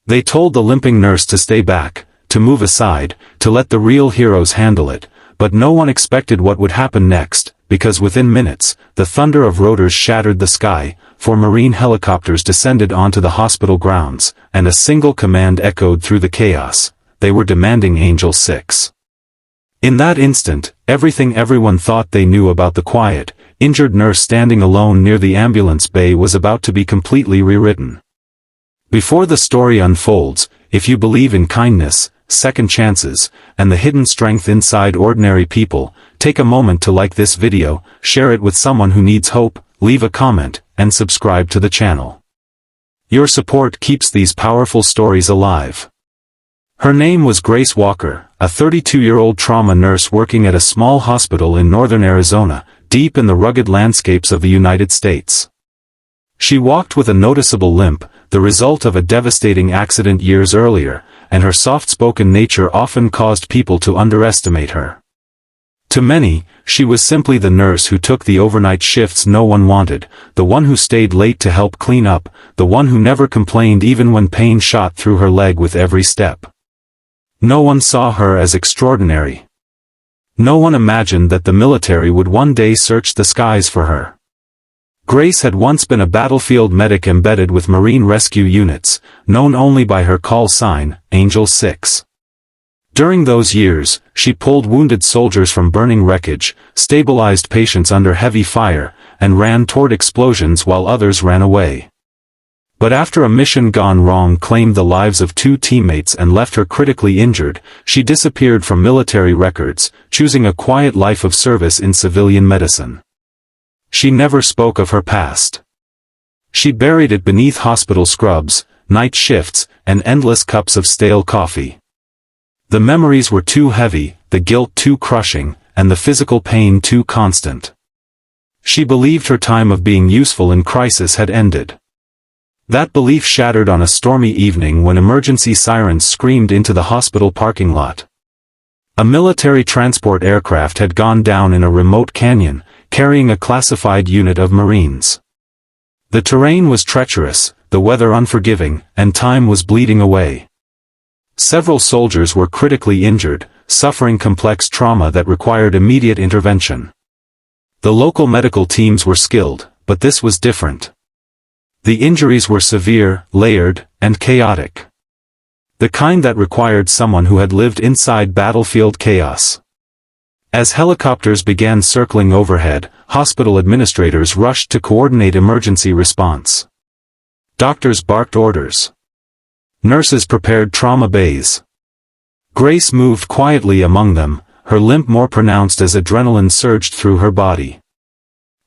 They told the limping nurse to stay back, to move aside, to let the real heroes handle it, but no one expected what would happen next, because within minutes, the thunder of rotors shattered the sky, 4 Marine helicopters descended onto the hospital grounds, and a single command echoed through the chaos: they were demanding Angel 6. In that instant, everything everyone thought they knew about the quiet, injured nurse standing alone near the ambulance bay was about to be completely rewritten. Before the story unfolds, if you believe in kindness, second chances, and the hidden strength inside ordinary people, take a moment to like this video, share it with someone who needs hope, leave a comment, and subscribe to the channel. Your support keeps these powerful stories alive. Her name was Grace Walker, a 32-year-old trauma nurse working at a small hospital in northern Arizona, deep in the rugged landscapes of the United States. She walked with a noticeable limp, the result of a devastating accident years earlier, and her soft-spoken nature often caused people to underestimate her. To many, she was simply the nurse who took the overnight shifts no one wanted, the one who stayed late to help clean up, the one who never complained even when pain shot through her leg with every step. No one saw her as extraordinary. No one imagined that the military would one day search the skies for her. Grace had once been a battlefield medic embedded with Marine rescue units, known only by her call sign, Angel 6. During those years, she pulled wounded soldiers from burning wreckage, stabilized patients under heavy fire, and ran toward explosions while others ran away. But after a mission gone wrong claimed the lives of 2 teammates and left her critically injured, she disappeared from military records, choosing a quiet life of service in civilian medicine. She never spoke of her past. She buried it beneath hospital scrubs, night shifts, and endless cups of stale coffee. The memories were too heavy, the guilt too crushing, and the physical pain too constant. She believed her time of being useful in crisis had ended. That belief shattered on a stormy evening when emergency sirens screamed into the hospital parking lot. A military transport aircraft had gone down in a remote canyon, carrying a classified unit of Marines. The terrain was treacherous, the weather unforgiving, and time was bleeding away. Several soldiers were critically injured, suffering complex trauma that required immediate intervention. The local medical teams were skilled, but this was different. The injuries were severe, layered, and chaotic. The kind that required someone who had lived inside battlefield chaos. As helicopters began circling overhead, hospital administrators rushed to coordinate emergency response. Doctors barked orders. Nurses prepared trauma bays. Grace moved quietly among them, her limp more pronounced as adrenaline surged through her body.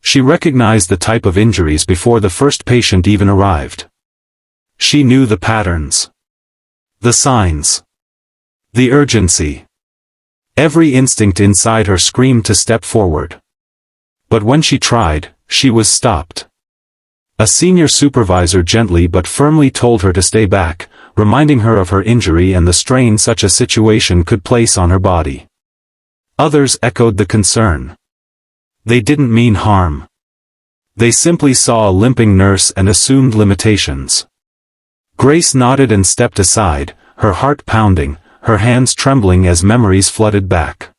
She recognized the type of injuries before the first patient even arrived. She knew the patterns. The signs. The urgency. Every instinct inside her screamed to step forward. But when she tried, she was stopped. A senior supervisor gently but firmly told her to stay back, reminding her of her injury and the strain such a situation could place on her body. Others echoed the concern. They didn't mean harm. They simply saw a limping nurse and assumed limitations. Grace nodded and stepped aside, her heart pounding, her hands trembling as memories flooded back.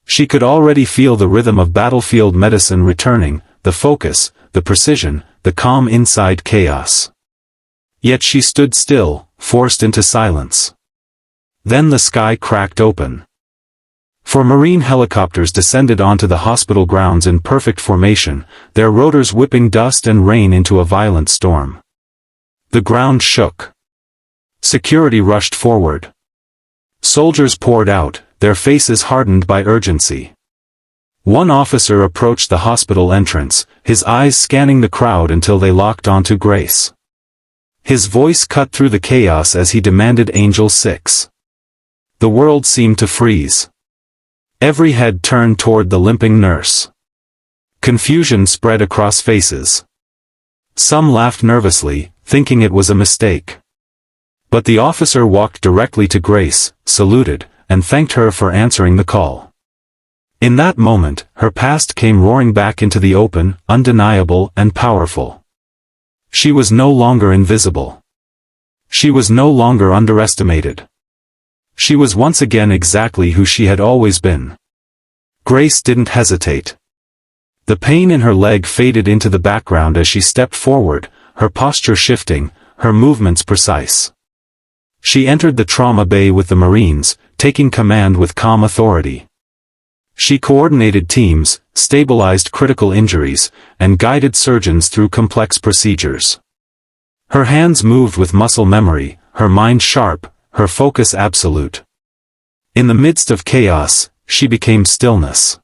She could already feel the rhythm of battlefield medicine returning, the focus, the precision, the calm inside chaos. Yet she stood still, forced into silence. Then the sky cracked open. 4 Marine helicopters descended onto the hospital grounds in perfect formation, their rotors whipping dust and rain into a violent storm. The ground shook. Security rushed forward. Soldiers poured out, their faces hardened by urgency. One officer approached the hospital entrance, his eyes scanning the crowd until they locked onto Grace. His voice cut through the chaos as he demanded Angel 6. The world seemed to freeze. Every head turned toward the limping nurse. Confusion spread across faces. Some laughed nervously, thinking it was a mistake. But the officer walked directly to Grace, saluted, and thanked her for answering the call. In that moment, her past came roaring back into the open, undeniable and powerful. She was no longer invisible. She was no longer underestimated. She was once again exactly who she had always been. Grace didn't hesitate. The pain in her leg faded into the background as she stepped forward, her posture shifting, her movements precise. She entered the trauma bay with the Marines, taking command with calm authority. She coordinated teams, stabilized critical injuries, and guided surgeons through complex procedures. Her hands moved with muscle memory, her mind sharp, her focus absolute. In the midst of chaos, she became stillness.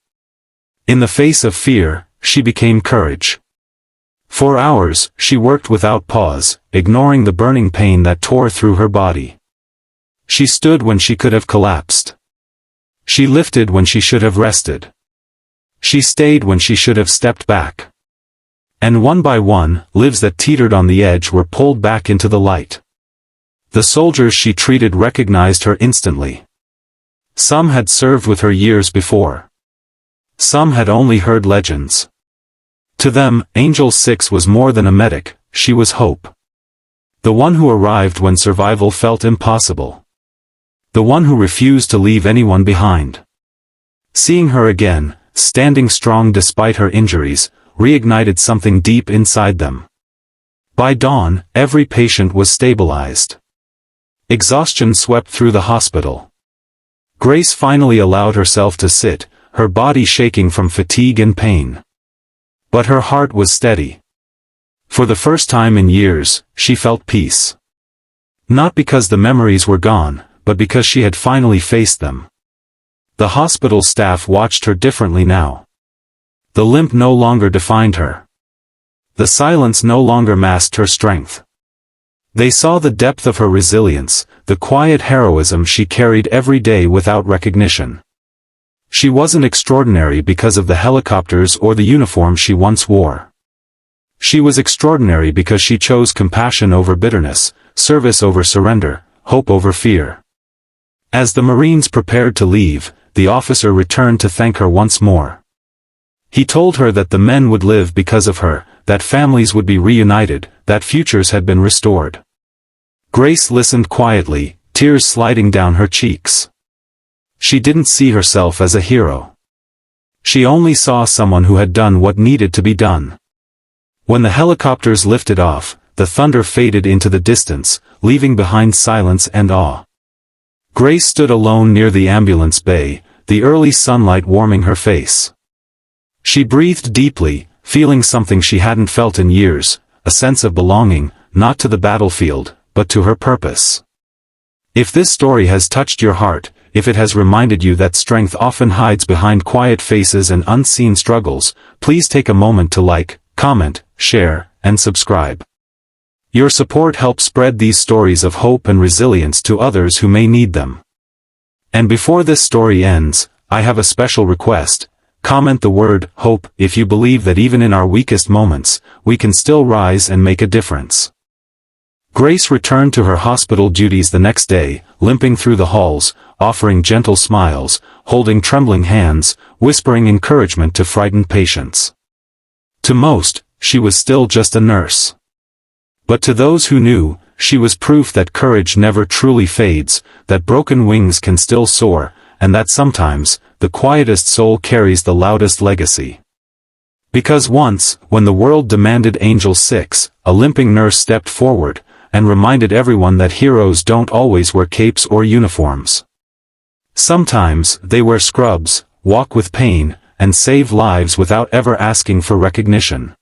In the face of fear, she became courage. For hours, she worked without pause, ignoring the burning pain that tore through her body. She stood when she could have collapsed. She lifted when she should have rested. She stayed when she should have stepped back. And one by one, lives that teetered on the edge were pulled back into the light. The soldiers she treated recognized her instantly. Some had served with her years before. Some had only heard legends. To them, Angel 6 was more than a medic, she was hope. The one who arrived when survival felt impossible. The one who refused to leave anyone behind. Seeing her again, standing strong despite her injuries, reignited something deep inside them. By dawn, every patient was stabilized. Exhaustion swept through the hospital. Grace finally allowed herself to sit, her body shaking from fatigue and pain. But her heart was steady. For the first time in years, she felt peace. Not because the memories were gone, but because she had finally faced them. The hospital staff watched her differently now. The limp no longer defined her. The silence no longer masked her strength. They saw the depth of her resilience, the quiet heroism she carried every day without recognition. She wasn't extraordinary because of the helicopters or the uniform she once wore. She was extraordinary because she chose compassion over bitterness, service over surrender, hope over fear. As the Marines prepared to leave, the officer returned to thank her once more. He told her that the men would live because of her, that families would be reunited, that futures had been restored. Grace listened quietly, tears sliding down her cheeks. She didn't see herself as a hero. She only saw someone who had done what needed to be done. When the helicopters lifted off, the thunder faded into the distance, leaving behind silence and awe. Grace stood alone near the ambulance bay, the early sunlight warming her face. She breathed deeply, feeling something she hadn't felt in years, a sense of belonging, not to the battlefield, but to her purpose. If this story has touched your heart, if it has reminded you that strength often hides behind quiet faces and unseen struggles, please take a moment to like, comment, share, and subscribe. Your support helps spread these stories of hope and resilience to others who may need them. And before this story ends, I have a special request. Comment the word hope if you believe that even in our weakest moments, we can still rise and make a difference. Grace returned to her hospital duties the next day, limping through the halls, offering gentle smiles, holding trembling hands, whispering encouragement to frightened patients. To most, she was still just a nurse. But to those who knew, she was proof that courage never truly fades, that broken wings can still soar, and that sometimes, the quietest soul carries the loudest legacy. Because once, when the world demanded Angel 6, a limping nurse stepped forward, and reminded everyone that heroes don't always wear capes or uniforms. Sometimes, they wear scrubs, walk with pain, and save lives without ever asking for recognition.